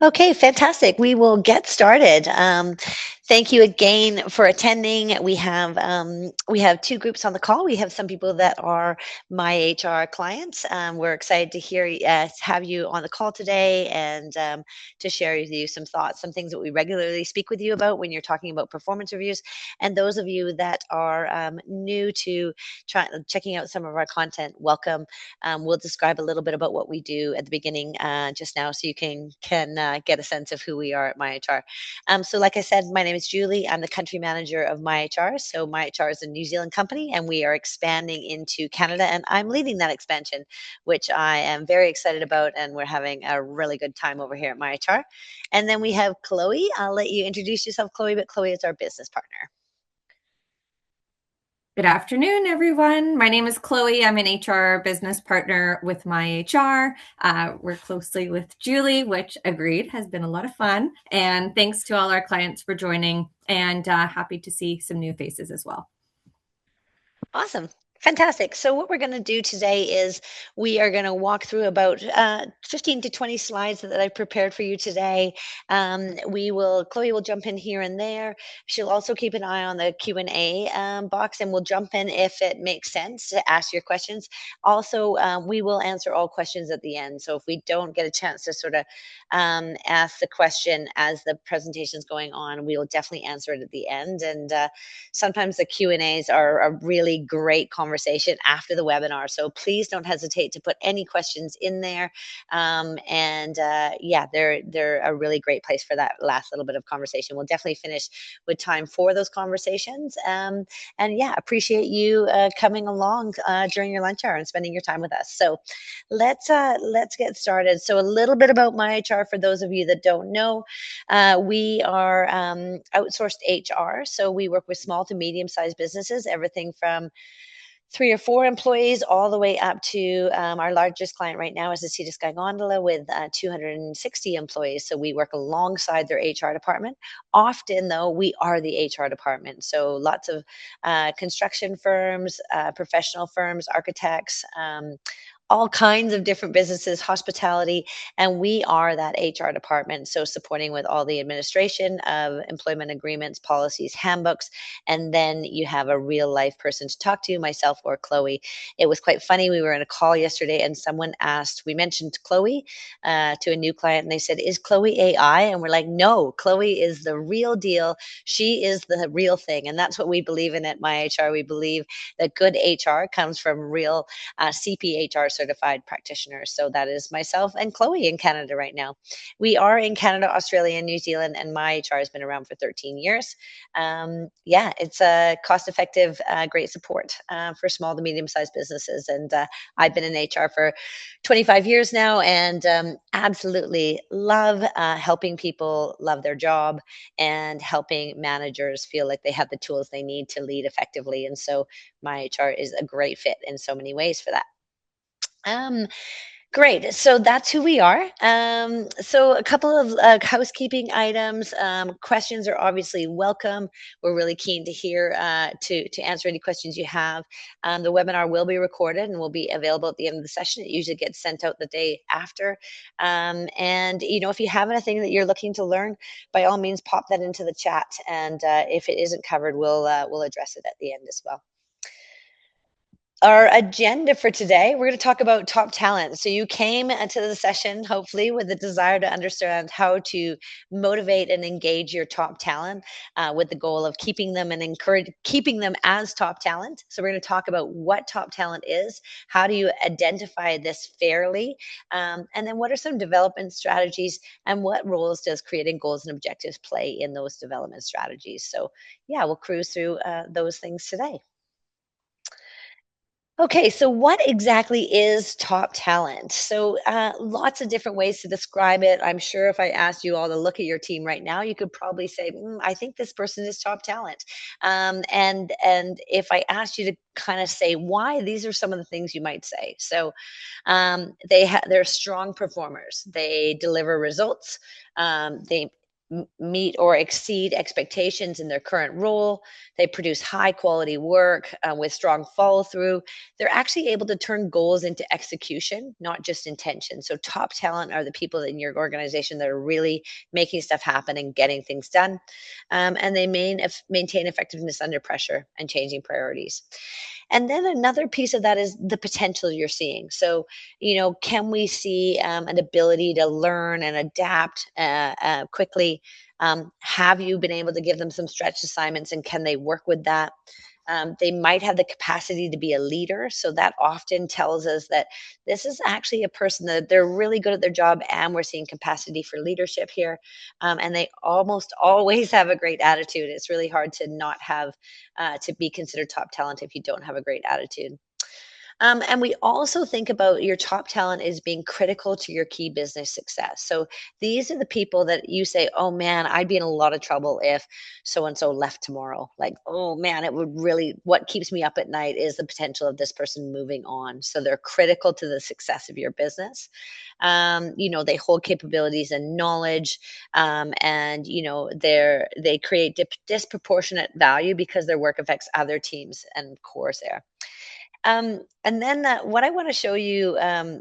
Okay, fantastic. We will get started. Thank you again for attending. We have two groups on the call. We have some people that are MyHR clients. We're excited to have you on the call today and to share with you some thoughts, some things that we regularly speak with you about when you're talking about performance reviews. And those of you that are new to checking out some of our content, welcome. We'll describe a little bit about what we do at the beginning just now, so you can get a sense of who we are at MyHR. So, like I said, my name is Julie. I'm the country manager of MyHR. So, MyHR is a New Zealand company, and we are expanding into Canada, and I'm leading that expansion, which I am very excited about. And we're having a really good time over here at MyHR. And then we have Chloe. I'll let you introduce yourself, Chloe, but Chloe is our business partner. Good afternoon, everyone. My name is Chloe. I'm an HR business partner with MyHR. Work closely with Julie, which agreed has been a lot of fun. And thanks to all our clients for joining, and happy to see some new faces as well. Awesome. Fantastic. So what we're going to do today is we are going to walk through about 15 to 20 slides that I've prepared for you today. Chloe will jump in here and there. She'll also keep an eye on the Q&A box, and we'll jump in if it makes sense to ask your questions. Also, we will answer all questions at the end. So if we don't get a chance to sort of ask the question as the presentation is going on, we will definitely answer it at the end. And sometimes the Q&As are a really great conversation after the webinar. So please don't hesitate to put any questions in there. Yeah, they're a really great place for that last little bit of conversation. We'll definitely finish with time for those conversations. And yeah, appreciate you coming along during your lunch hour and spending your time with us. So let's get started. So a little bit about MyHR for those of you that don't know. We are outsourced HR. So we work with small to medium sized businesses, everything from 3 or 4 employees all the way up to our largest client right now is the Sea to Sky Gondola with 260 employees. So we work alongside their HR department. Often, though, we are the HR department. So lots of construction firms, professional firms, architects, all kinds of different businesses, hospitality, and we are that HR department. So supporting with all the administration of employment agreements, policies, handbooks, and then you have a real life person to talk to, myself or Chloe. It was quite funny. We were in a call yesterday and someone asked, we mentioned Chloe to a new client, and they said, "Is Chloe AI?" And we're like, "No, Chloe is the real deal. She is the real thing." And that's what we believe in at MyHR. We believe that good HR comes from real CPHR certified practitioners. So that is myself and Chloe in Canada right now. We are in Canada, Australia, and New Zealand, and MyHR has been around for 13 years. Yeah, it's a cost effective, great support for small to medium sized businesses. And I've been in HR for 25 years now and absolutely love helping people love their job and helping managers feel like they have the tools they need to lead effectively. And so MyHR is a great fit in so many ways for that. Um, Great. So that's who we are. So a couple of housekeeping items. Questions are obviously welcome. We're really keen to hear to answer any questions you have. The webinar will be recorded and will be available at the end of the session. It usually gets sent out the day after. And if you have anything that you're looking to learn, by all means, pop that into the chat. And if it isn't covered, we'll address it at the end as well. Our agenda for today, we're going to talk about top talent. So you came into the session hopefully with the desire to understand how to motivate and engage your top talent with the goal of keeping them and keeping them as top talent. So we're going to talk about what top talent is, how do you identify this fairly, and then what are some development strategies and what roles does creating goals and objectives play in those development strategies. So yeah, we'll cruise through those things today. Okay, so what exactly is top talent? So, lots of different ways to describe it. I'm sure if I asked you all to look at your team right now, you could probably say, "I think this person is top talent." And if I asked you to kind of say why, these are some of the things you might say. So, they're strong performers. They deliver results. They meet or exceed expectations in their current role. They produce high quality work with strong follow through. They're actually able to turn goals into execution, not just intention. So, top talent are the people in your organization that are really making stuff happen and getting things done. And they maintain effectiveness under pressure and changing priorities. And then another piece of that is the potential you're seeing. So, can we see an ability to learn and adapt quickly? Have you been able to give them some stretch assignments and can they work with that? They might have the capacity to be a leader. So that often tells us that this is actually a person that they're really good at their job and we're seeing capacity for leadership here. And they almost always have a great attitude. It's really hard to not have, to be considered top talent if you don't have a great attitude. And we also think about your top talent as being critical to your key business success. So these are the people that you say, oh man, I'd be in a lot of trouble if so and so left tomorrow. Like, oh man, it would really, what keeps me up at night is the potential of this person moving on. So they're critical to the success of your business. They hold capabilities and knowledge, and they create disproportionate value because their work affects other teams and cores there. And then what I want to show you, uh,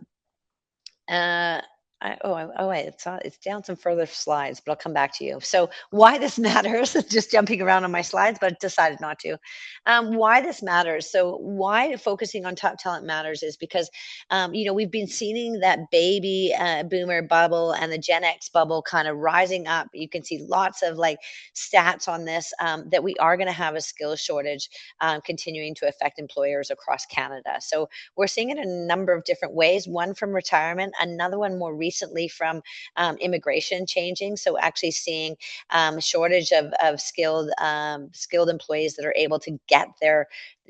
wait, it's down some further slides, but I'll come back to you. So why this matters, just jumping around on my slides, but decided not to. Why this matters. So why focusing on top talent matters is because, we've been seeing that baby boomer bubble and the Gen X bubble kind of rising up. You can see lots of like stats on this, that we are going to have a skills shortage continuing to affect employers across Canada. So we're seeing it in a number of different ways, one from retirement, another one more recently from immigration changing. So actually seeing shortage of skilled employees that are able to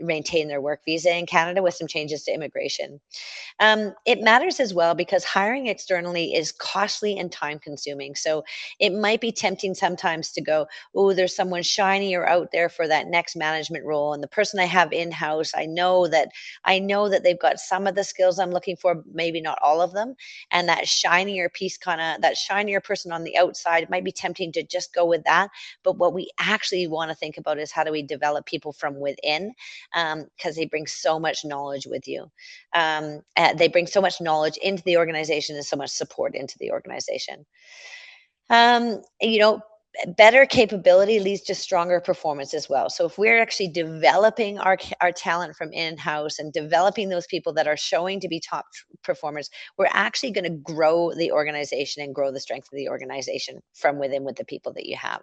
maintain their work visa in Canada with some changes to immigration. It matters as well because hiring externally is costly and time consuming. So it might be tempting sometimes to go, oh, there's someone shinier out there for that next management role. And the person I have in house, I know that they've got some of the skills I'm looking for, maybe not all of them. And that shinier person on the outside, it might be tempting to just go with that. But what we actually want to think about is how do we develop people from within, because they bring so much knowledge with you. They bring so much knowledge into the organization and so much support into the organization. Um, you know, Better capability leads to stronger performance as well. So if we're actually developing our talent from in-house and developing those people that are showing to be top performers, we're actually going to grow the organization and grow the strength of the organization from within with the people that you have.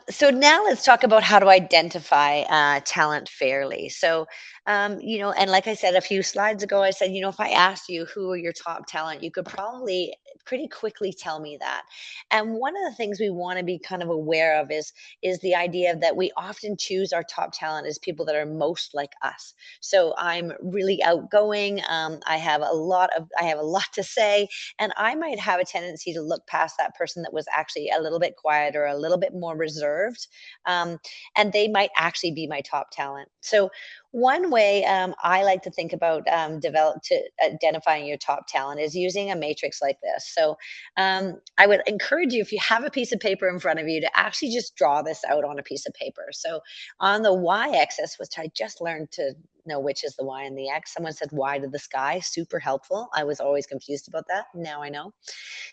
So now let's talk about how to identify talent fairly. So, and like I said a few slides ago, I said, if I asked you who are your top talent, you could probably pretty quickly tell me that. And one of the things we want to be kind of aware of is the idea that we often choose our top talent as people that are most like us. So I'm really outgoing. I have a lot to say, and I might have a tendency to look past that person that was actually a little bit quiet or a little bit more reserved, um, and they might actually be my top talent. So one way I like to think about develop to identifying your top talent is using a matrix like this. So I would encourage you, if you have a piece of paper in front of you, to actually just draw this out on a piece of paper. So on the y-axis, which I just learned to know which is the y and the x. Someone said y to the sky, super helpful. I was always confused about that. Now I know.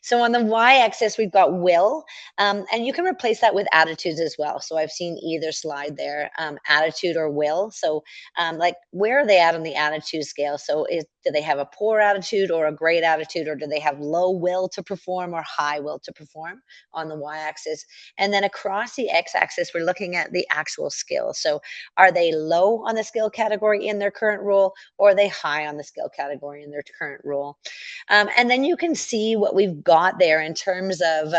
So on the y-axis, we've got will, and you can replace that with attitudes as well. So I've seen either slide there, attitude or will. So like, where are they at on the attitude scale? So do they have a poor attitude or a great attitude, or do they have low will to perform or high will to perform on the y-axis? And then across the x-axis, we're looking at the actual skill. So are they low on the skill category in their current role, or are they high on the skill category in their current role? And then you can see what we've got there in terms of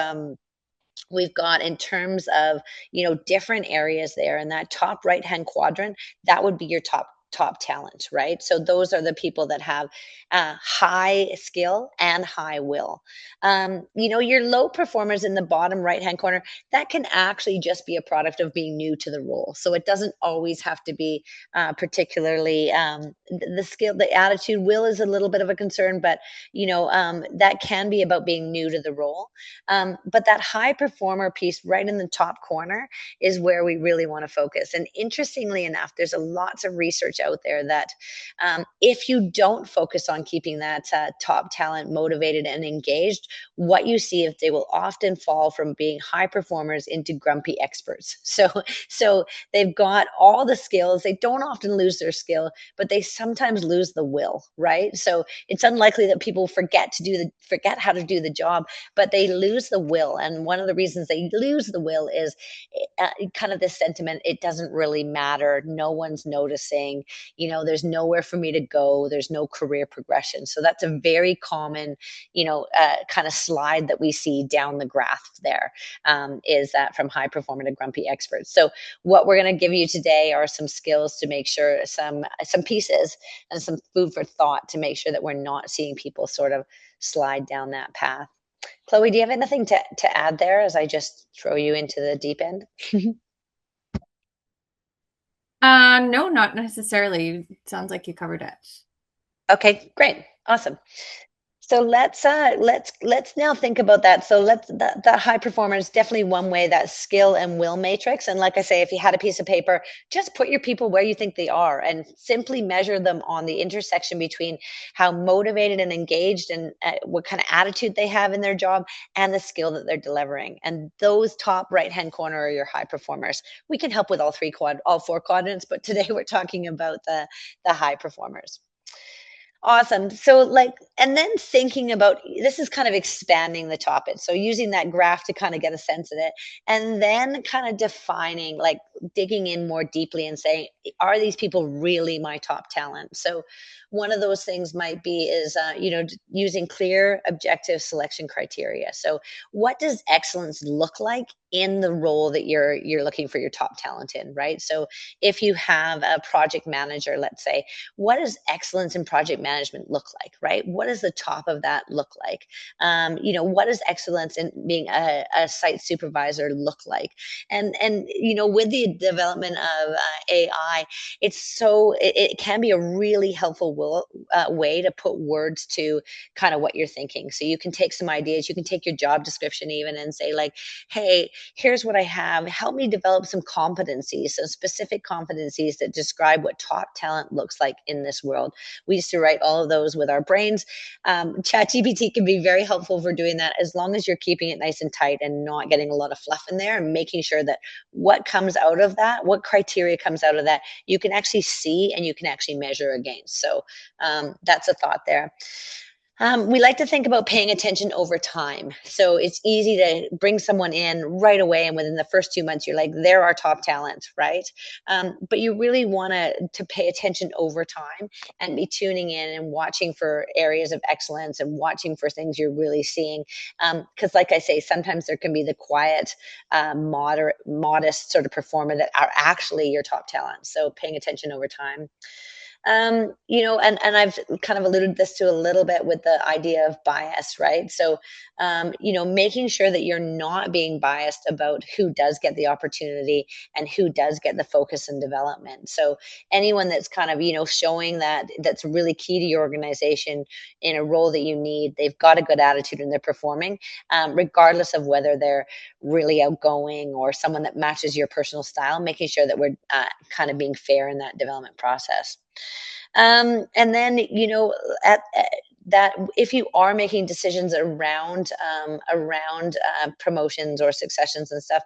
different areas there in that top right hand quadrant. That would be your top top talent, right? So those are the people that have high skill and high will. Your low performers in the bottom right hand corner, that can actually just be a product of being new to the role. So it doesn't always have to be particularly the skill, the attitude. Will is a little bit of a concern, but that can be about being new to the role. But that high performer piece right in the top corner is where we really want to focus. And interestingly enough, there's a lots of research out there that if you don't focus on keeping that top talent motivated and engaged, what you see is they will often fall from being high performers into grumpy experts. So they've got all the skills. They don't often lose their skill, but they sometimes lose the will, right? So it's unlikely that people forget how to do the job, but they lose the will. And one of the reasons they lose the will is kind of this sentiment, it doesn't really matter. No one's noticing. There's nowhere for me to go. There's no career progression. So that's a very common, kind of slide that we see down the graph there, is that from high performer to grumpy experts. So what we're going to give you today are some skills to make sure, some pieces and some food for thought to make sure that we're not seeing people sort of slide down that path. Chloe, do you have anything to add there as I just throw you into the deep end? No, not necessarily. It sounds like you covered it. Okay, great. Awesome. So let's now think about that. So that high performer is definitely one way, that skill and will matrix. And like I say, if you had a piece of paper, just put your people where you think they are and simply measure them on the intersection between how motivated and engaged and what kind of attitude they have in their job and the skill that they're delivering. And those top right hand corner are your high performers. We can help with all four quadrants, but today we're talking about the high performers. Awesome. So and then thinking about, this is kind of expanding the topic. So using that graph to kind of get a sense of it, and then kind of defining, like digging in more deeply and saying, are these people really my top talent? So one of those things might be is, using clear objective selection criteria. So what does excellence look like in the role that you're looking for your top talent in, right? So if you have a project manager, let's say, what does excellence in project management look like, right? What does the top of that look like? What does excellence in being a site supervisor look like? And with the development of AI, it can be a really helpful way to put words to kind of what you're thinking. So you can take some ideas, you can take your job description even and say like, hey, here's what I have. Help me develop some competencies, some specific competencies that describe what top talent looks like in this world. We used to write all of those with our brains. ChatGPT can be very helpful for doing that, as long as you're keeping it nice and tight and not getting a lot of fluff in there, and making sure that what comes out of that, what criteria comes out of that, you can actually see and you can actually measure against. So that's a thought there. We like to think about paying attention over time. So it's easy to bring someone in right away, and within the first 2 months, you're like, they're our top talent, right? But you really want to pay attention over time and be tuning in and watching for areas of excellence and watching for things you're really seeing. Because, like I say, sometimes there can be the quiet, modest sort of performer that are actually your top talent. So paying attention over time. And I've kind of alluded this to a little bit with the idea of bias, right? So, making sure that you're not being biased about who does get the opportunity and who does get the focus and development. So anyone that's kind of, showing that's really key to your organization in a role that you need, they've got a good attitude and they're performing, regardless of whether they're really outgoing or someone that matches your personal style, making sure that we're kind of being fair in that development process. And then, at that, if you are making decisions around promotions or successions and stuff,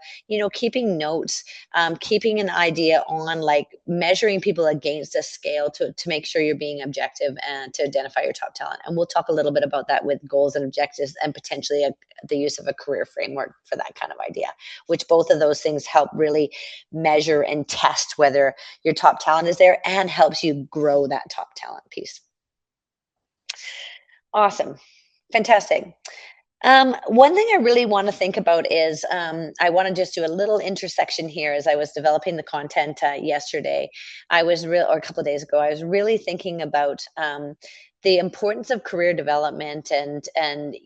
keeping notes, keeping an idea on, like, measuring people against a scale to make sure you're being objective and to identify your top talent. And we'll talk a little bit about that with goals and objectives, and potentially the use of a career framework for that kind of idea, which both of those things help really measure and test whether your top talent is there, and helps you grow that top talent piece. Awesome. Fantastic. One thing I really want to think about is I want to just do a little intersection here. As I was developing the content yesterday, or a couple of days ago, I was really thinking about the importance of career development and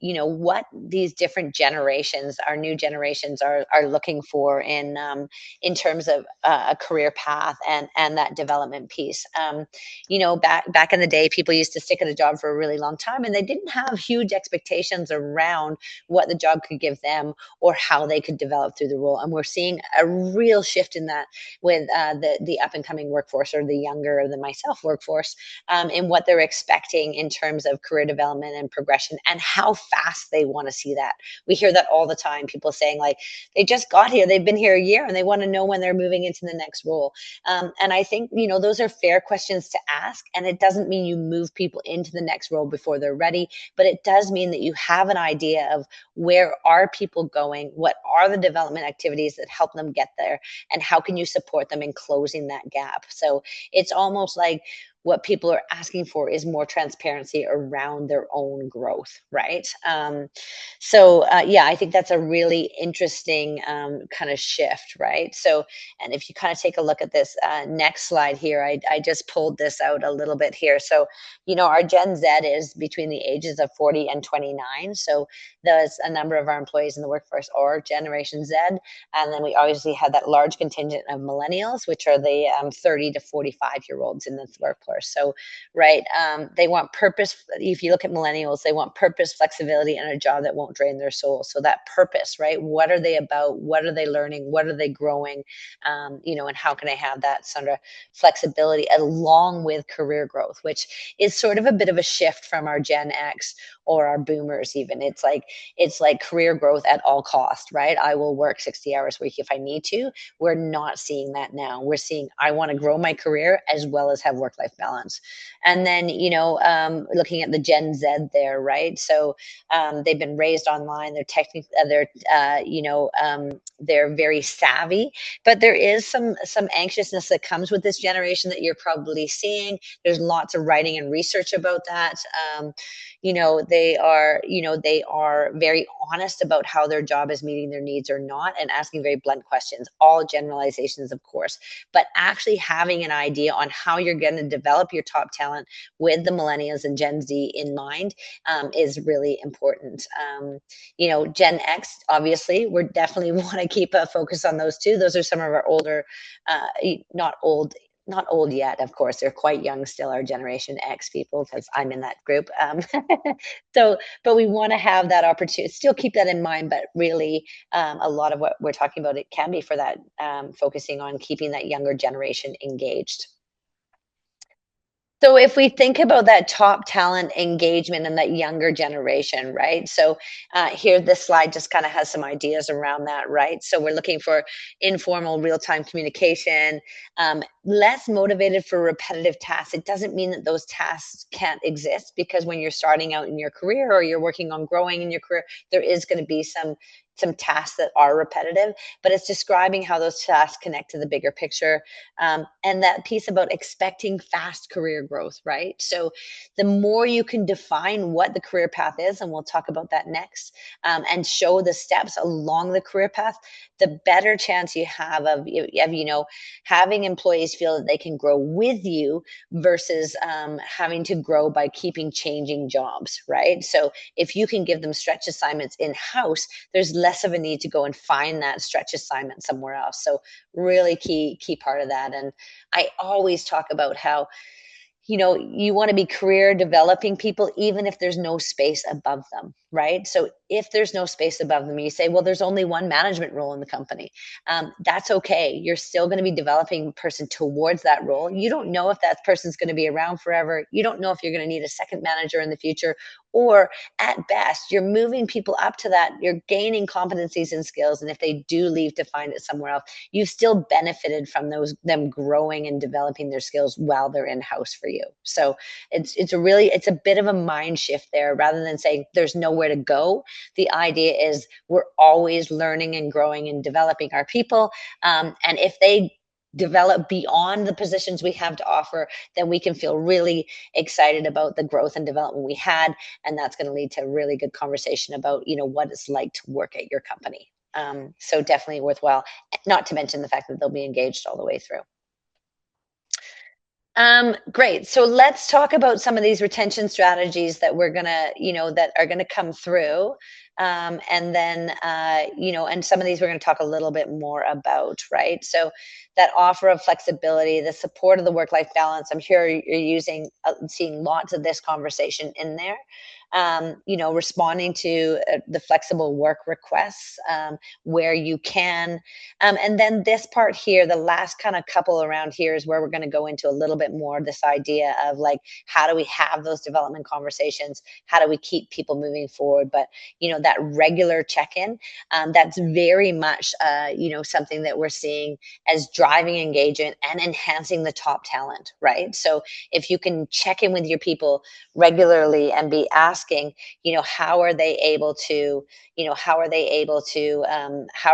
what these different generations, our new generations, are looking for in terms of a career path and that development piece. Back in the day, people used to stick at a job for a really long time, and they didn't have huge expectations around what the job could give them or how they could develop through the role. And we're seeing a real shift in that with the up and coming workforce, or the younger than myself workforce, in what they're expecting in terms of career development and progression, and how fast they want to see that. We hear that all the time. People saying like they just got here, they've been here a year, and they want to know when they're moving into the next role. And I think, those are fair questions to ask. And it doesn't mean you move people into the next role before they're ready, but it does mean that you have an idea of where are people going, what are the development activities that help them get there, and how can you support them in closing that gap. So it's almost like what people are asking for is more transparency around their own growth, right? Yeah, I think that's a really interesting kind of shift, right? So, and if you kind of take a look at this next slide here, I just pulled this out a little bit here. So, our Gen Z is between the ages of 40 and 29. So there's a number of our employees in the workforce are Generation Z. And then we obviously have that large contingent of millennials, which are the 30 to 45-year-olds in this workforce. So, right, they want purpose. If you look at millennials, they want purpose, flexibility, and a job that won't drain their soul. So that purpose, right? What are they about? What are they learning? What are they growing? And how can I have that sort of flexibility along with career growth, which is sort of a bit of a shift from our Gen X or our boomers even. It's like career growth at all cost, right? I will work 60 hours a week if I need to. We're not seeing that now. We're seeing I want to grow my career as well as have work-life balance. And then, looking at the Gen Z there, right? So they've been raised online. They're technically, they're very savvy, but there is some anxiousness that comes with this generation that you're probably seeing. There's lots of writing and research about that. They are very honest about how their job is meeting their needs or not, and asking very blunt questions. All generalizations, of course, but actually having an idea on how you're going to develop your top talent with the millennials and Gen Z in mind is really important. Gen X, obviously, we're definitely want to keep a focus on those two. Those are some of our older, not old yet, of course. They're quite young still, our Generation X people, because I'm in that group. But we want to have that opportunity, still keep that in mind. But really, a lot of what we're talking about, it can be for that, focusing on keeping that younger generation engaged. So if we think about that top talent engagement and that younger generation, right? So here, this slide just kind of has some ideas around that, right? So we're looking for informal, real-time communication, less motivated for repetitive tasks. It doesn't mean that those tasks can't exist, because when you're starting out in your career or you're working on growing in your career, there is going to be some tasks that are repetitive, but it's describing how those tasks connect to the bigger picture. And that piece about expecting fast career growth, right? So the more you can define what the career path is, and we'll talk about that next, and show the steps along the career path, the better chance you have of having employees feel that they can grow with you versus having to grow by keeping changing jobs, right? So if you can give them stretch assignments in-house, there's less of a need to go and find that stretch assignment somewhere else. So really key part of that. And I always talk about how you want to be career developing people, even if there's no space above them, right? So if there's no space above them, you say, well, there's only one management role in the company. That's okay. You're still going to be developing a person towards that role. You don't know if that person's going to be around forever. You don't know if you're going to need a second manager in the future, or at best, you're moving people up to that. You're gaining competencies and skills. And if they do leave to find it somewhere else, you've still benefited from them growing and developing their skills while they're in-house for you. So it's a bit of a mind shift there. Rather than saying there's nowhere to go, the idea is we're always learning and growing and developing our people. And if they develop beyond the positions we have to offer, then we can feel really excited about the growth and development we had. And that's going to lead to a really good conversation about, what it's like to work at your company. So definitely worthwhile, not to mention the fact that they'll be engaged all the way through. Great. So let's talk about some of these retention strategies that we're gonna, that are gonna come through. And then, and some of these we're gonna talk a little bit more about, right? So that offer of flexibility, the support of the work-life balance. I'm sure you're seeing lots of this conversation in there. Responding to the flexible work requests where you can. And then this part here, the last kind of couple around here is where we're going to go into a little bit more this idea of like, how do we have those development conversations? How do we keep people moving forward? But, that regular check-in, that's very much, something that we're seeing as driving engagement and enhancing the top talent, right? So if you can check in with your people regularly and be asking, how are they able to, how are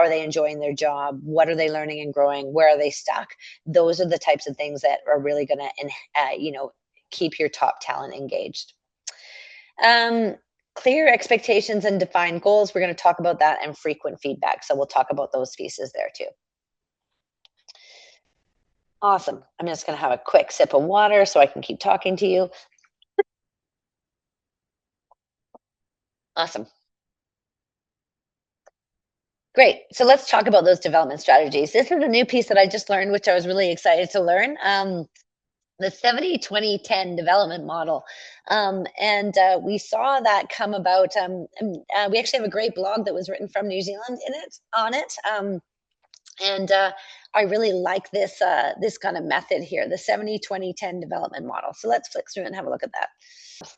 they enjoying their job? What are they learning and growing? Where are they stuck? Those are the types of things that are really going to, keep your top talent engaged. Clear expectations and defined goals. We're going to talk about that, and frequent feedback. So we'll talk about those pieces there too. Awesome. I'm just going to have a quick sip of water so I can keep talking to you. Awesome. Great. So let's talk about those development strategies. This is a new piece that I just learned, which I was really excited to learn. The 70-20-10 development model. And we saw that come about. We actually have a great blog that was written from New Zealand on it. And I really like this kind of method here, the 70-20-10 development model. So let's flick through and have a look at that.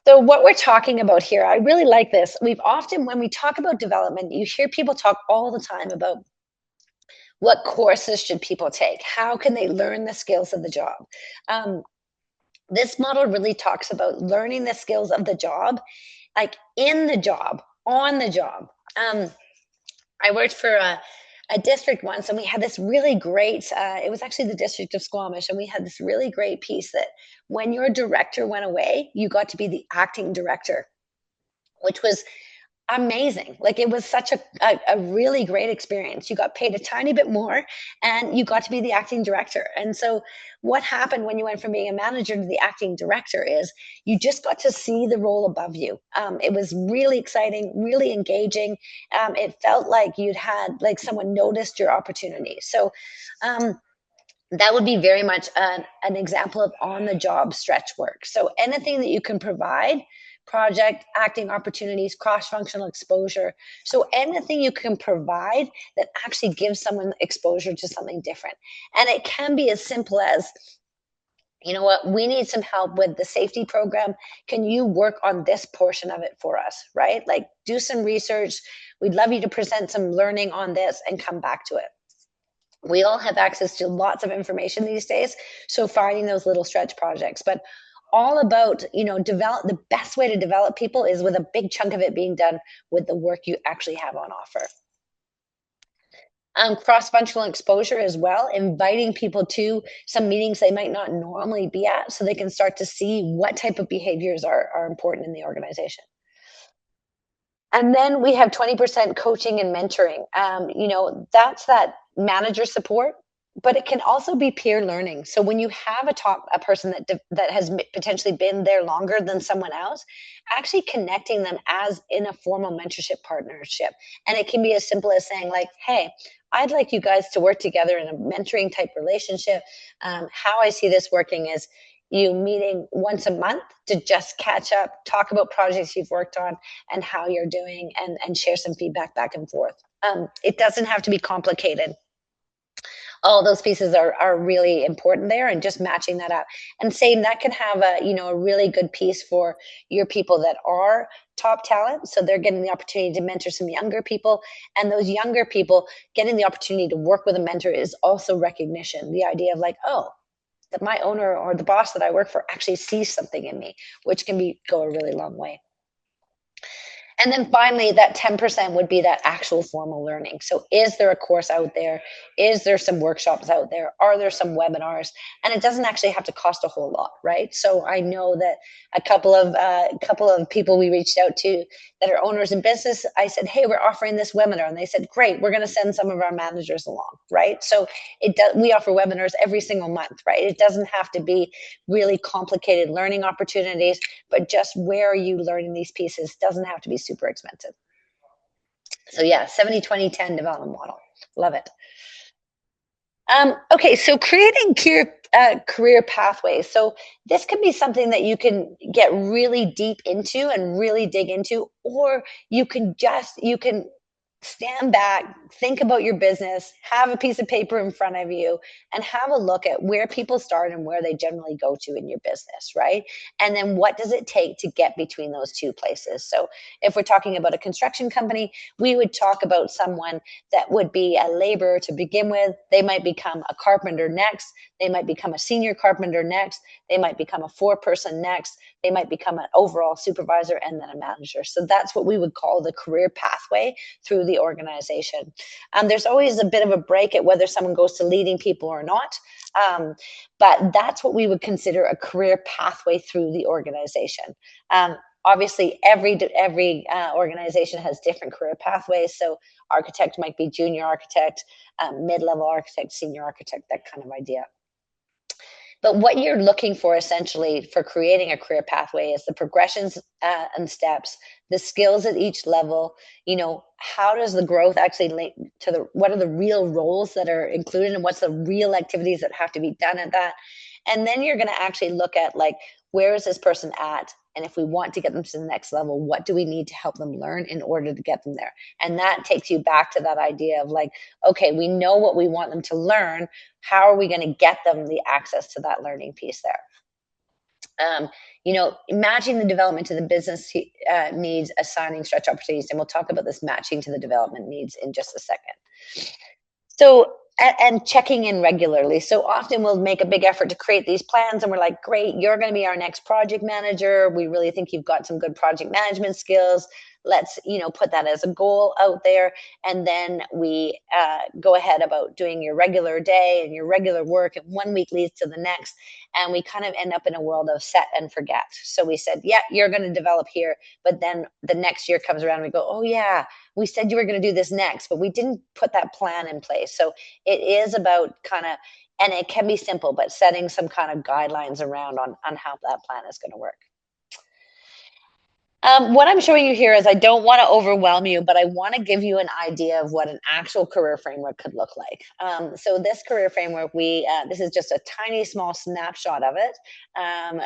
So what we're talking about here, I really like this. We've often, when we talk about development, you hear people talk all the time about what courses should people take? How can they learn the skills of the job? This model really talks about learning the skills of the job, like in the job, on the job. I worked for a district once, and we had this really great, it was actually the District of Squamish, and we had this really great piece that when your director went away, you got to be the acting director, which was amazing. Like, it was such a really great experience. You got paid a tiny bit more, and you got to be the acting director. And so what happened when you went from being a manager to the acting director is you just got to see the role above you. It was really exciting, really engaging. It felt like you'd had, like, someone noticed your opportunity. So that would be very much an example of on the job stretch work. So anything that you can provide, project, acting opportunities, cross-functional exposure. So anything you can provide that actually gives someone exposure to something different. And it can be as simple as, you know what, we need some help with the safety program. Can you work on this portion of it for us, right? Like, do some research. We'd love you to present some learning on this and come back to it. We all have access to lots of information these days. So finding those little stretch projects, but all about, the best way to develop people is with a big chunk of it being done with the work you actually have on offer. Cross-functional exposure as well, inviting people to some meetings they might not normally be at so they can start to see what type of behaviors are important in the organization. And then we have 20% coaching and mentoring. That's that manager support, but it can also be peer learning. So when you have a person that has potentially been there longer than someone else, actually connecting them as in a formal mentorship partnership. And it can be as simple as saying, like, hey, I'd like you guys to work together in a mentoring type relationship. How I see this working is you meeting once a month to just catch up, talk about projects you've worked on and how you're doing, and share some feedback back and forth. It doesn't have to be complicated. All those pieces are really important there, and just matching that up. And same, that can have a really good piece for your people that are top talent. So they're getting the opportunity to mentor some younger people, and those younger people getting the opportunity to work with a mentor is also recognition. The idea of like, oh, that my owner or the boss that I work for actually sees something in me, which can go a really long way. And then finally, that 10% would be that actual formal learning. So is there a course out there? Is there some workshops out there? Are there some webinars? And it doesn't actually have to cost a whole lot, right? So I know that a couple of people we reached out to that are owners in business, I said, hey, we're offering this webinar. And they said, great, we're going to send some of our managers along, right? So we offer webinars every single month, right? It doesn't have to be really complicated learning opportunities, but just where are you learning these pieces doesn't have to be super expensive. So yeah, 70-20-10 development model. Love it. Okay, so creating career pathways. So this could be something that you can get really deep into and really dig into, or you can stand back, think about your business, have a piece of paper in front of you, and have a look at where people start and where they generally go to in your business, right? And then what does it take to get between those two places? So if we're talking about a construction company, we would talk about someone that would be a laborer to begin with. They might become a carpenter next. They might become a senior carpenter next. They might become a foreperson next. They might become an overall supervisor and then a manager. So that's what we would call the career pathway through the organization. There's always a bit of a break at whether someone goes to leading people or not. But that's what we would consider a career pathway through the organization. Obviously, every organization has different career pathways. So architect might be junior architect, mid-level architect, senior architect, that kind of idea. But what you're looking for essentially for creating a career pathway is the progressions and steps, the skills at each level. How does the growth actually link to what are the real roles that are included and what's the real activities that have to be done at that? And then you're going to actually look at like, where is this person at? And if we want to get them to the next level, what do we need to help them learn in order to get them there? And that takes you back to that idea of like, okay, we know what we want them to learn. How are we going to get them the access to that learning piece there? Matching the development to the business needs, assigning stretch opportunities, and we'll talk about this matching to the development needs in just a second. So, and checking in regularly. So often we'll make a big effort to create these plans and we're like, great, you're going to be our next project manager. We really think you've got some good project management skills. Let's, put that as a goal out there. And then we go ahead about doing your regular day and your regular work. And 1 week leads to the next. And we kind of end up in a world of set and forget. So we said, yeah, you're going to develop here. But then the next year comes around and we go, oh yeah, we said you were going to do this next, but we didn't put that plan in place. So it is about and it can be simple, but setting some kind of guidelines around on how that plan is going to work. What I'm showing you here is I don't want to overwhelm you, but I want to give you an idea of what an actual career framework could look like. So this career framework, this is just a tiny small snapshot of it.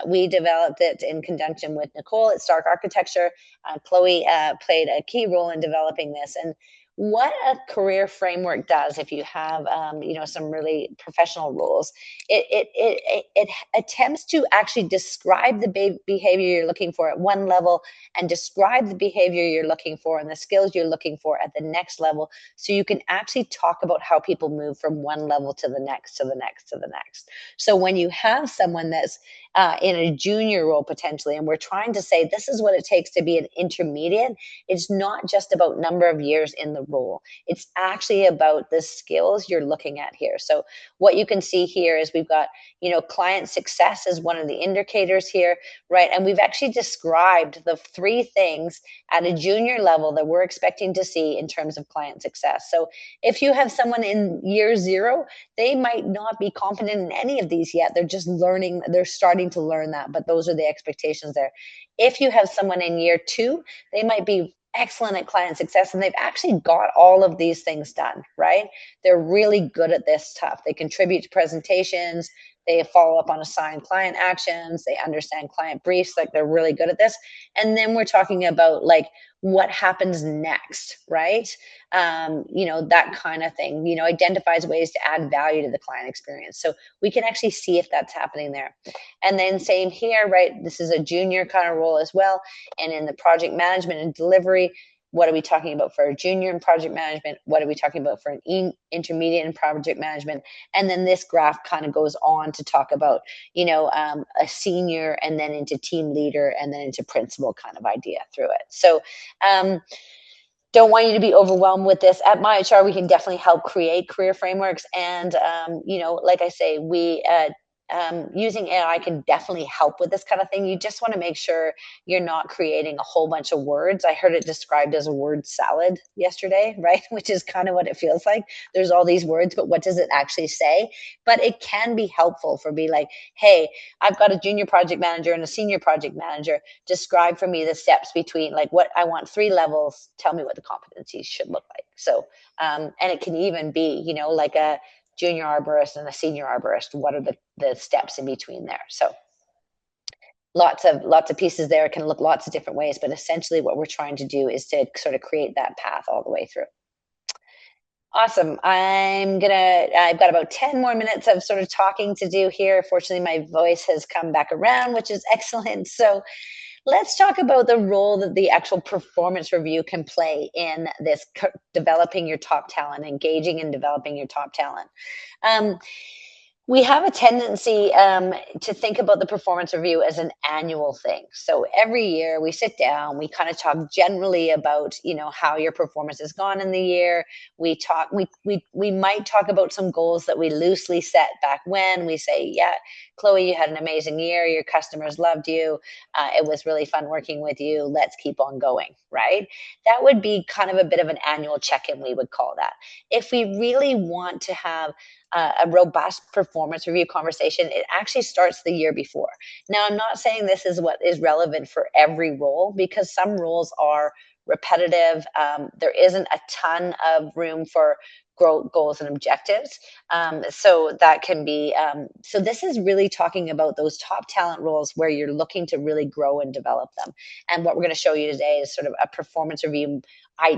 We developed it in conjunction with Nicole at Stark Architecture. Chloe played a key role in developing this. And what a career framework does, if you have some really professional roles, it attempts to actually describe the behavior you're looking for at one level and describe the behavior you're looking for and the skills you're looking for at the next level, so you can actually talk about how people move from one level to the next, to the next, to the next. So when you have someone that's in a junior role potentially, and we're trying to say this is what it takes to be an intermediate, it's not just about number of years in the role. It's actually about the skills you're looking at here. So what you can see here is we've got, client success is one of the indicators here, right? And we've actually described the 3 things at a junior level that we're expecting to see in terms of client success. So if you have someone in year 0, they might not be competent in any of these yet. They're just learning, they're starting to learn that, but those are the expectations there. If you have someone in year 2, they might be excellent at client success and they've actually got all of these things done, right? They're really good at this stuff. They contribute to presentations, they follow up on assigned client actions, they understand client briefs, like they're really good at this. And then we're talking about like what happens next, right? That kind of thing, identifies ways to add value to the client experience. So we can actually see if that's happening there. And then same here, right? This is a junior kind of role as well. And in the project management and delivery, What are we talking about for a junior in project management? What are we talking about for an intermediate in project management? And then this graph kind of goes on to talk about, a senior, and then into team leader, and then into principal kind of idea through it. So, don't want you to be overwhelmed with this. At MyHR, we can definitely help create career frameworks. And, like I say, using AI can definitely help with this kind of thing. You just want to make sure you're not creating a whole bunch of words. I heard it described as a word salad yesterday, right? Which is kind of what it feels like. There's all these words, but what does it actually say? But it can be helpful for be like, hey, I've got a junior project manager and a senior project manager. Describe for me the steps between, like, what I want 3 levels. Tell me what the competencies should look like. So, and it can even be, like a junior arborist and a senior arborist. What are the steps in between there? So lots of pieces there. It can look lots of different ways, but essentially what we're trying to do is to sort of create that path all the way through. Awesome. I've got about 10 more minutes of sort of talking to do here. Fortunately, my voice has come back around, which is excellent. So let's talk about the role that the actual performance review can play in this developing your top talent, engaging and developing your top talent. We have a tendency to think about the performance review as an annual thing. So every year we sit down, we kind of talk generally about, how your performance has gone in the year. We might talk about some goals that we loosely set back when. We say, yeah, Chloe, you had an amazing year. Your customers loved you. It was really fun working with you. Let's keep on going, right? That would be kind of a bit of an annual check-in, we would call that. If we really want to have a robust performance review conversation, it actually starts the year before. Now, I'm not saying this is what is relevant for every role, because some roles are repetitive. There isn't a ton of room for goals and objectives. So that can be, so this is really talking about those top talent roles where you're looking to really grow and develop them. And what we're going to show you today is sort of a performance review,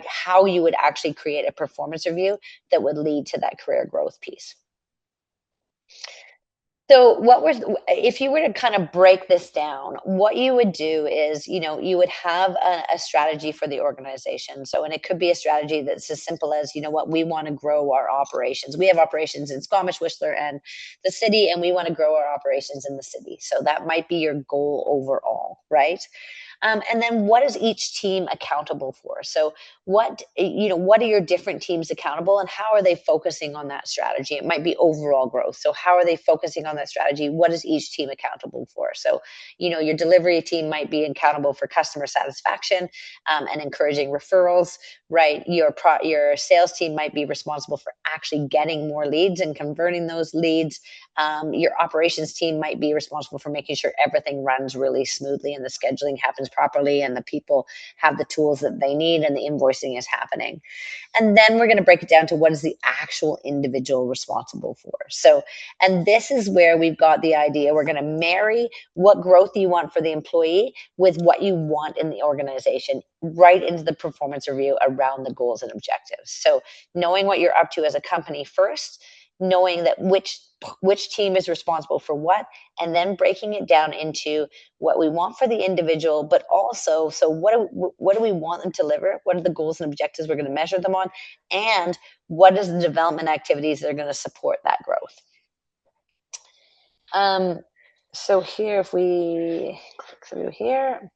how you would actually create a performance review that would lead to that career growth piece. So if you were to kind of break this down, what you would do is, you would have a strategy for the organization. So, and it could be a strategy that's as simple as, what, we want to grow our operations. We have operations in Squamish, Whistler, and the city, and we want to grow our operations in the city. So that might be your goal overall, right? And then what is each team accountable for? So what are your different teams accountable, and how are they focusing on that strategy? It might be overall growth. So how are they focusing on that strategy? What is each team accountable for? So, your delivery team might be accountable for customer satisfaction and encouraging referrals, right? Your sales team might be responsible for actually getting more leads and converting those leads. Your operations team might be responsible for making sure everything runs really smoothly and the scheduling happens properly and the people have the tools that they need and the invoicing is happening. And then we're going to break it down to what is the actual individual responsible for. So, and this is where we've got the idea. We're going to marry what growth you want for the employee with what you want in the organization right into the performance review around the goals and objectives. So knowing what you're up to as a company first, knowing that which team is responsible for what, and then breaking it down into what we want for the individual, but also, so what do we want them to deliver? What are the goals and objectives we're going to measure them on? And what is the development activities that are going to support that growth? So here, if we click through here,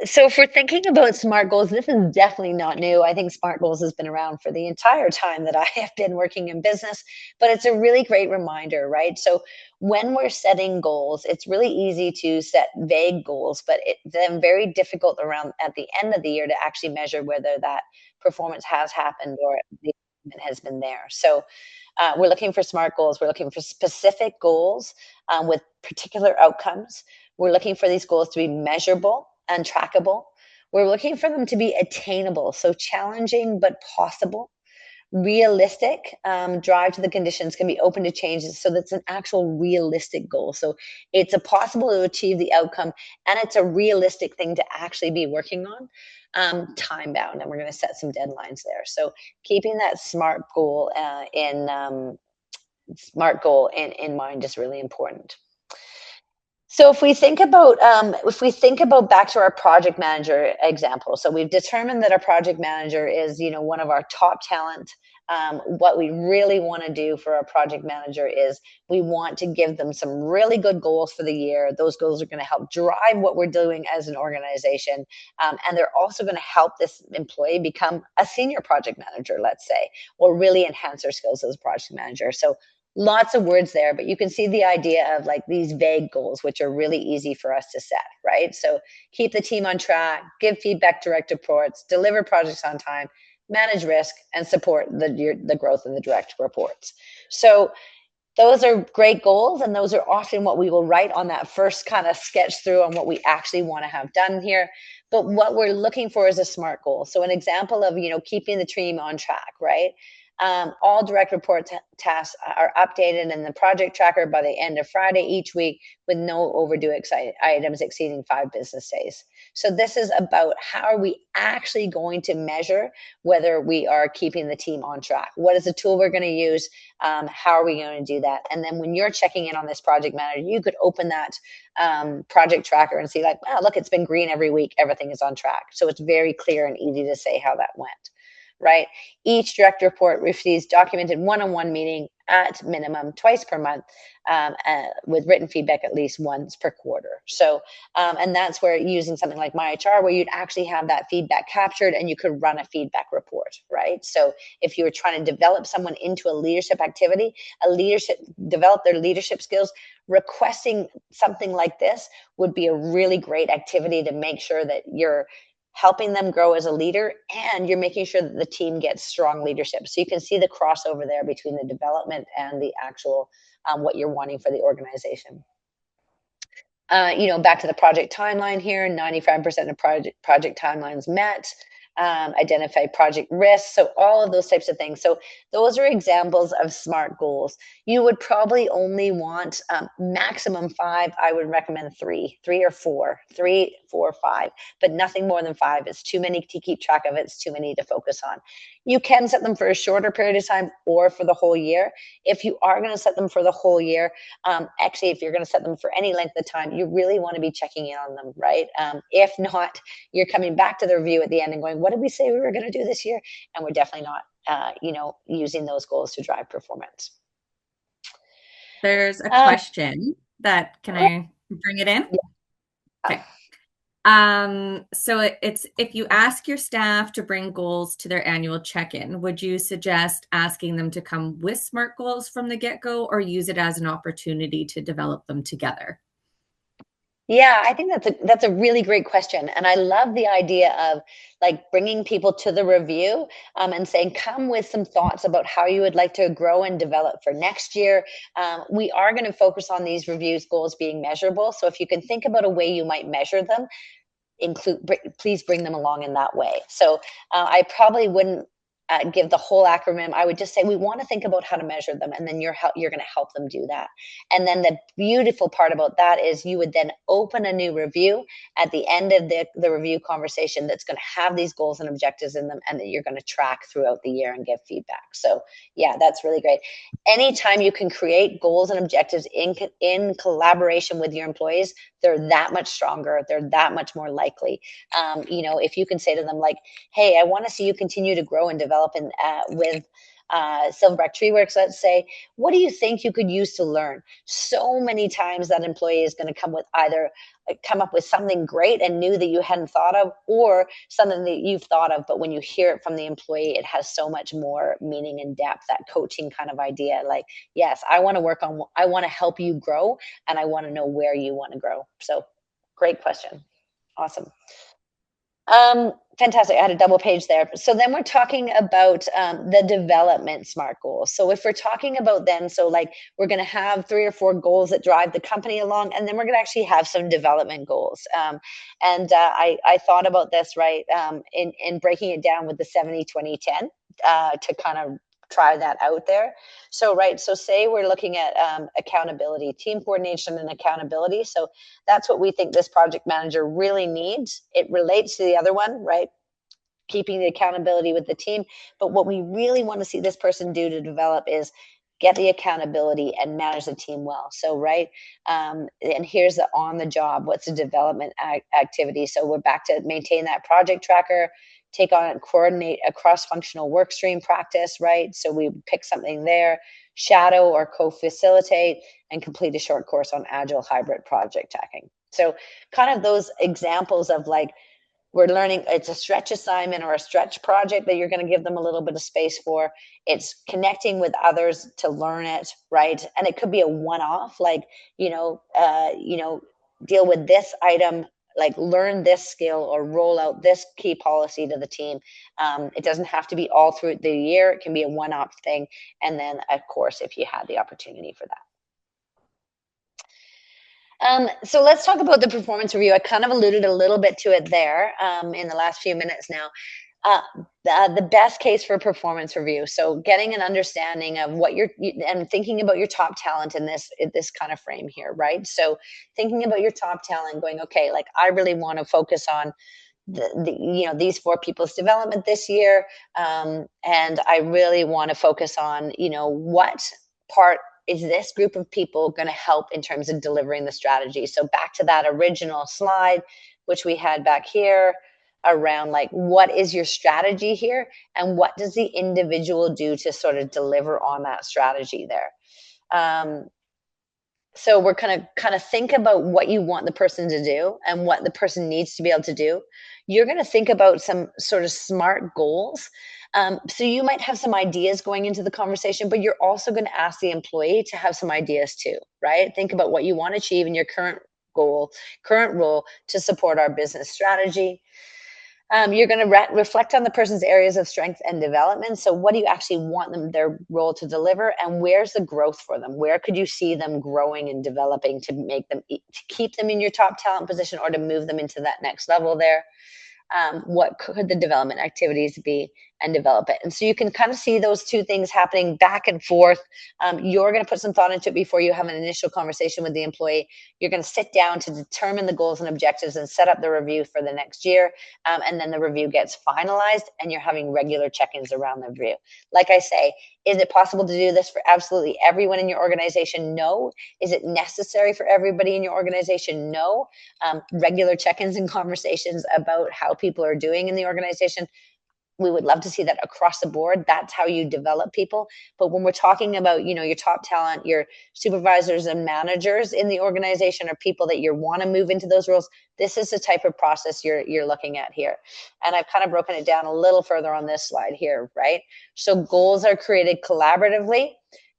so if we're thinking about SMART goals, this is definitely not new. I think SMART goals has been around for the entire time that I have been working in business, but it's a really great reminder, right? So when we're setting goals, it's really easy to set vague goals, but it's then very difficult around at the end of the year to actually measure whether that performance has happened or the improvement has been there. So we're looking for SMART goals. We're looking for specific goals with particular outcomes. We're looking for these goals to be measurable and trackable. We're looking for them to be attainable, so challenging but possible. Realistic, drive to the conditions, can be open to changes. So that's an actual realistic goal. So it's a possible to achieve the outcome, and it's a realistic thing to actually be working on. Time bound, and we're going to set some deadlines there. So keeping that SMART goal in mind is really important. So if we think about back to our project manager example, so we've determined that our project manager is, one of our top talent. What we really want to do for our project manager is we want to give them some really good goals for the year. Those goals are going to help drive what we're doing as an organization, and they're also going to help this employee become a senior project manager, let's say, or really enhance their skills as a project manager. So lots of words there, but you can see the idea of like these vague goals, which are really easy for us to set, right? So keep the team on track, give feedback, direct reports, deliver projects on time, manage risk, and support the growth of the direct reports. So those are great goals, and those are often what we will write on that first kind of sketch through on what we actually want to have done here. But what we're looking for is a SMART goal. So an example of, keeping the team on track, right? All direct report tasks are updated in the project tracker by the end of Friday each week, with no overdue items exceeding 5 business days. So this is about how are we actually going to measure whether we are keeping the team on track. What is the tool we're going to use? How are we going to do that? And then when you're checking in on this project manager, you could open that project tracker and see like, wow, look, it's been green every week. Everything is on track. So it's very clear and easy to say how that went. Right? Each direct report receives documented one-on-one meeting at minimum twice per month, with written feedback at least once per quarter. So, and that's where using something like MyHR, where you'd actually have that feedback captured and you could run a feedback report, right? So if you were trying to develop someone into a leadership activity, develop their leadership skills, requesting something like this would be a really great activity to make sure that you're helping them grow as a leader, and you're making sure that the team gets strong leadership. So you can see the crossover there between the development and the actual what you're wanting for the organization. Back to the project timeline here, 95% of project timelines met. Identify project risks, so all of those types of things. So those are examples of SMART goals. You would probably only want maximum 5. I would recommend 3 or 4, 3, 4, 5, but nothing more than 5. It's too many to keep track of. It's too many to focus on. You can set them for a shorter period of time or for the whole year. If you are going to set them for the whole year, actually, if you're going to set them for any length of time, you really want to be checking in on them, right? If not, you're coming back to the review at the end and going, what did we say we were going to do this year? And we're definitely not, using those goals to drive performance. There's a question that, can I bring it in? Yeah. Okay. So it's, if you ask your staff to bring goals to their annual check-in, would you suggest asking them to come with SMART goals from the get-go, or use it as an opportunity to develop them together? Yeah, I think that's a really great question, and I love the idea of like bringing people to the review, and saying, "Come with some thoughts about how you would like to grow and develop for next year." We are going to focus on these reviews goals being measurable, so if you can think about a way you might measure them, please bring them along in that way. So I probably wouldn't give the whole acronym. I would just say we want to think about how to measure them, and then you're going to help them do that. And then the beautiful part about that is you would then open a new review at the end of the review conversation that's going to have these goals and objectives in them, and that you're going to track throughout the year and give feedback. So yeah, that's really great. Anytime you can create goals and objectives in collaboration with your employees, they're that much stronger. They're that much more likely. If you can say to them like, hey, I want to see you continue to grow and develop with Silverback Treeworks, let's say, what do you think you could use to learn? So many times that employee is going to come up with something great and new that you hadn't thought of, or something that you've thought of, but when you hear it from the employee, it has so much more meaning and depth, that coaching kind of idea. Like, yes, I want to help you grow, and I want to know where you want to grow. So great question. Awesome. Fantastic. I had a double page there. So then we're talking about the development SMART goals. So if we're talking about then, so like we're going to have 3 or 4 goals that drive the company along, and then we're going to actually have some development goals. I thought about this, right, in breaking it down with the 70-20-10 to kind of try that out there. So, right, so say we're looking at accountability, team coordination and accountability. So that's what we think this project manager really needs. It relates to the other one, right? Keeping the accountability with the team. But what we really want to see this person do to develop is get the accountability, and manage the team well. So, right, and here's the on the job. What's the development activity? So we're back to maintain that project tracker, take on and coordinate a cross-functional work stream practice, right? So we pick something there, shadow or co-facilitate, and complete a short course on agile hybrid project tracking. So kind of those examples of like, we're learning it's a stretch assignment or a stretch project that you're going to give them a little bit of space for. It's connecting with others to learn it, right? And it could be a one-off, like, deal with this item, like learn this skill or roll out this key policy to the team. It doesn't have to be all through the year. It can be a one-off thing. And then, of course, if you had the opportunity for that. So let's talk about the performance review. I kind of alluded a little bit to it there in the last few minutes now. Uh, the best case for performance review. So getting an understanding of what and thinking about your top talent in this kind of frame here, right? So thinking about your top talent, going, okay, like I really want to focus on these 4 people's development this year, and I really want to focus on what part is this group of people going to help in terms of delivering the strategy. So back to that original slide, which we had back here, around like what is your strategy here and what does the individual do to sort of deliver on that strategy there. So we're kind of think about what you want the person to do and what the person needs to be able to do. You're going to think about some sort of smart goals. So you might have some ideas going into the conversation, but you're also going to ask the employee to have some ideas too, right? Think about what you want to achieve in your current role to support our business strategy. You're going to reflect on the person's areas of strength and development. So what do you actually want their role to deliver, and where's the growth for them? Where could you see them growing and developing to keep them in your top talent position or to move them into that next level there? What could the development activities be, and develop it. And so you can kind of see those two things happening back and forth. You're going to put some thought into it before you have an initial conversation with the employee. You're going to sit down to determine the goals and objectives and set up the review for the next year. And then the review gets finalized and you're having regular check-ins around the review. Like I say, is it possible to do this for absolutely everyone in your organization? No. Is it necessary for everybody in your organization? No. Regular check-ins and conversations about how people are doing in the organization, we would love to see that across the board. That's how you develop people. But when we're talking about, your top talent, your supervisors and managers in the organization, or people that you want to move into those roles, this is the type of process you're looking at here. And I've kind of broken it down a little further on this slide here, right? So goals are created collaboratively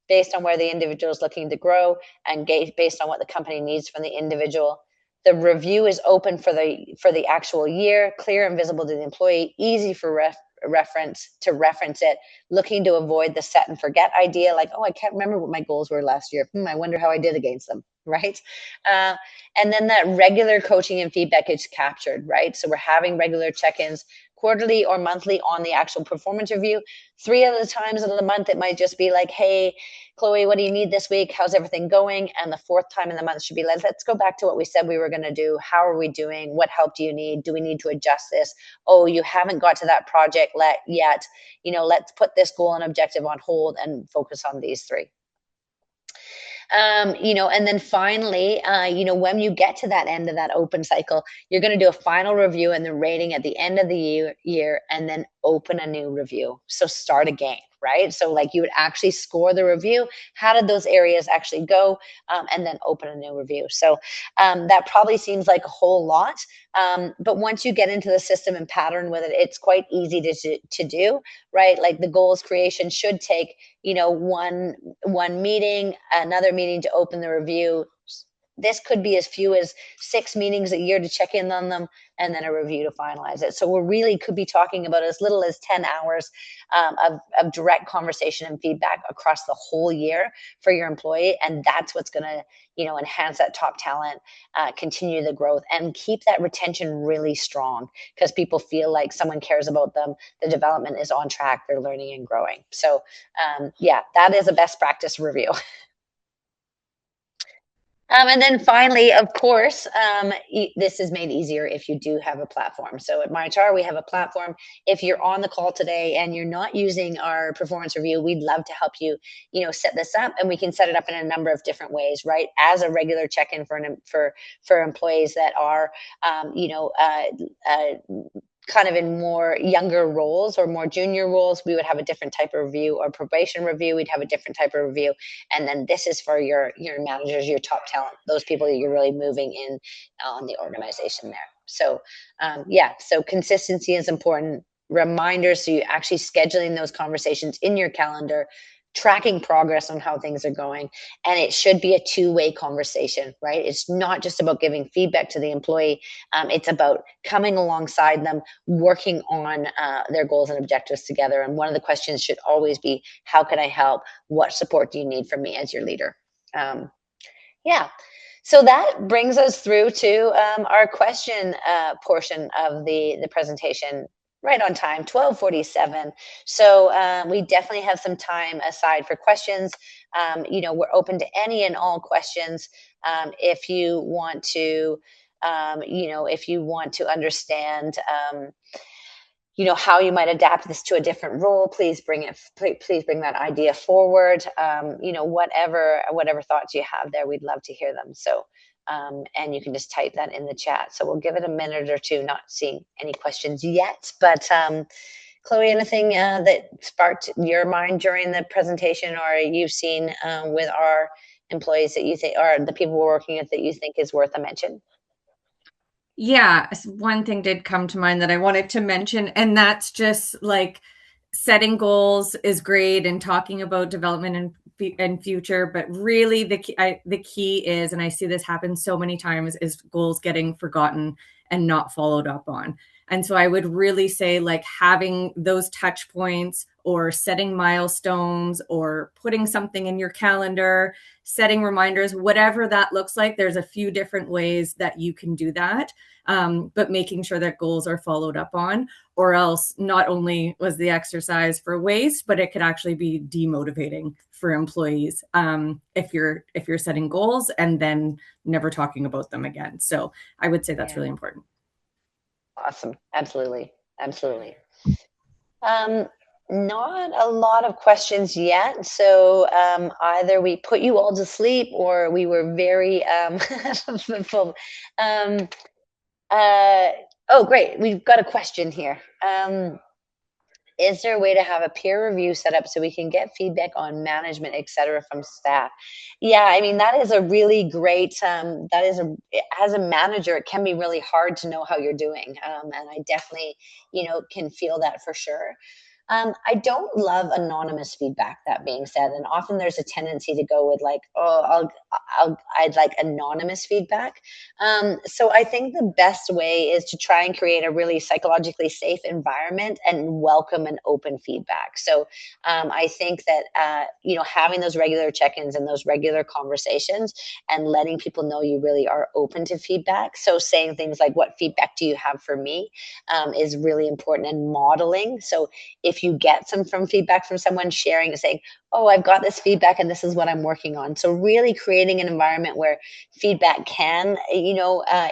based on where the individual is looking to grow and based on what the company needs from the individual. The review is open for the actual year, clear and visible to the employee, easy for reference it, looking to avoid the set and forget idea, like, oh, I can't remember what my goals were last year. I wonder how I did against them, right? And then that regular coaching and feedback is captured, right? So we're having regular check-ins, quarterly or monthly, on the actual performance review. 3 of the times of the month, it might just be like, hey, Chloe, what do you need this week? How's everything going? And the 4th time in the month should be like, let's go back to what we said we were going to do. How are we doing? What help do you need? Do we need to adjust this? Oh, you haven't got to that project yet. Let's put this goal and objective on hold and focus on these 3. And then finally, when you get to that end of that open cycle, you're going to do a final review and the rating at the end of the year, and then open a new review. So start again, right? So like you would actually score the review. How did those areas actually go? And then open a new review. So that probably seems like a whole lot. But once you get into the system and pattern with it, it's quite easy to do, right? Like the goals creation should take, one meeting, another meeting to open the review. This could be as few as 6 meetings a year to check in on them, and then a review to finalize it. So we really could be talking about as little as 10 hours of direct conversation and feedback across the whole year for your employee. And that's what's going to, enhance that top talent, continue the growth, and keep that retention really strong, because people feel like someone cares about them. The development is on track. They're learning and growing. So that is a best practice review. And then finally, of course, this is made easier if you do have a platform. So at MyHR, we have a platform. If you're on the call today and you're not using our performance review, we'd love to help you, set this up, and we can set it up in a number of different ways, right? As a regular check-in for employees that are, kind of in more younger roles or more junior roles, we would have a different type of review, or probation review, we'd have a different type of review. And then this is for your managers, your top talent, those people that you're really moving in on the organization there. So so consistency is important. Reminders, so you actually scheduling those conversations in your calendar, tracking progress on how things are going. And it should be a two-way conversation, right? It's not just about giving feedback to the employee. It's about coming alongside them, working on their goals and objectives together. And one of the questions should always be, how can I help? What support do you need from me as your leader? Yeah. So that brings us through to our question portion of the presentation. Right on time, 12:47. So we definitely have some time aside for questions. We're open to any and all questions. If you want to, if you want to understand. How you might adapt this to a different role, please please bring that idea forward. Whatever thoughts you have there, we'd love to hear them. So and you can just type that in the chat. So we'll give it a minute or two. Not seeing any questions yet, but Chloe, anything that sparked your mind during the presentation, or you've seen with our employees that you think, or the people we're working with, that you think is worth a mention? Yeah, one thing did come to mind that I wanted to mention, and that's just like setting goals is great and talking about development and future, but really the key is, and I see this happen so many times, is goals getting forgotten and not followed up on. And so I would really say, like, having those touch points or setting milestones or putting something in your calendar, setting reminders, whatever that looks like. There's a few different ways that you can do that, but making sure that goals are followed up on, or else not only was the exercise for waste, but it could actually be demotivating for employees if you're setting goals and then never talking about them again. So I would say that's really important. Awesome. Absolutely. Absolutely. Not a lot of questions yet. So either we put you all to sleep, or we were very full. Um, oh, great. We've got a question here. Is there a way to have a peer review set up so we can get feedback on management, et cetera, from staff? Yeah, I mean, that is a really great, as a manager, it can be really hard to know how you're doing. And I definitely, can feel that for sure. I don't love anonymous feedback, that being said, and often there's a tendency to go with like, oh, I'd like anonymous feedback. So I think the best way is to try and create a really psychologically safe environment and welcome and open feedback. So I think that having those regular check-ins and those regular conversations, and letting people know you really are open to feedback. So saying things like, "What feedback do you have for me?" Is really important, and modeling. So if you get some from feedback from someone, sharing and saying, "Oh, I've got this feedback and this is what I'm working on." So really creating an environment where feedback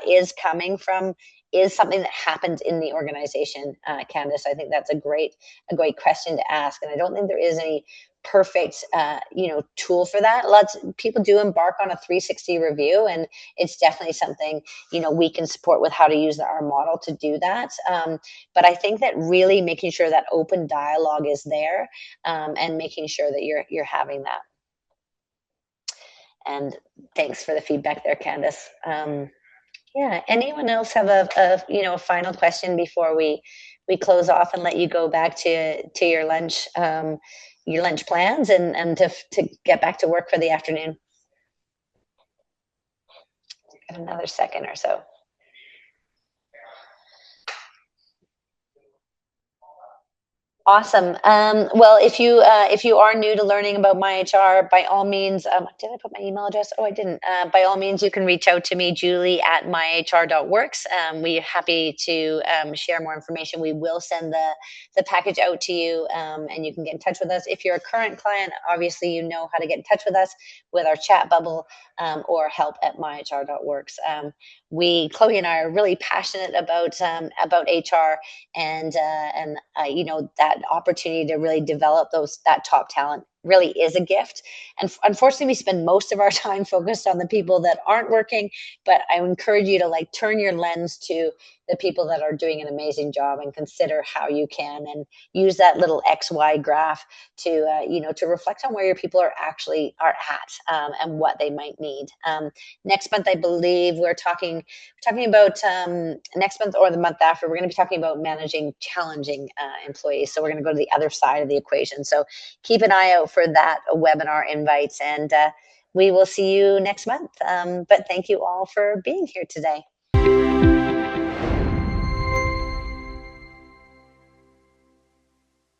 is coming from, is something that happens in the organization. Candace, I think that's a great question to ask, and I don't think there is any perfect tool for that. Lots people do embark on a 360 review, and it's definitely something we can support with how to use our model to do that. But I think that really making sure that open dialogue is there, and making sure that you're having that. And thanks for the feedback there, Candace. Yeah. Anyone else have a final question before we close off and let you go back to your lunch plans, and to get back to work for the afternoon? Got another second or so. Awesome. Well, if you are new to learning about MyHR, by all means, did I put my email address? Oh, I didn't. By all means, you can reach out to me, Julie at myhr.works. We're happy to share more information. We will send the package out to you, and you can get in touch with us. If you're a current client, obviously you know how to get in touch with us with our chat bubble, or help at myhr.works. Chloe and I are really passionate about HR, and you know, that opportunity to really develop that top talent really is a gift. And unfortunately, we spend most of our time focused on the people that aren't working, but I encourage you to like turn your lens to the people that are doing an amazing job and consider how you can, and use that little XY graph to you know, to reflect on where your people are at, and what they might need. Next month, I believe we're talking about, next month or the month after, we're going to be talking about managing challenging employees. So we're going to go to the other side of the equation. So keep an eye out for that webinar invites, and we will see you next month. But thank you all for being here today.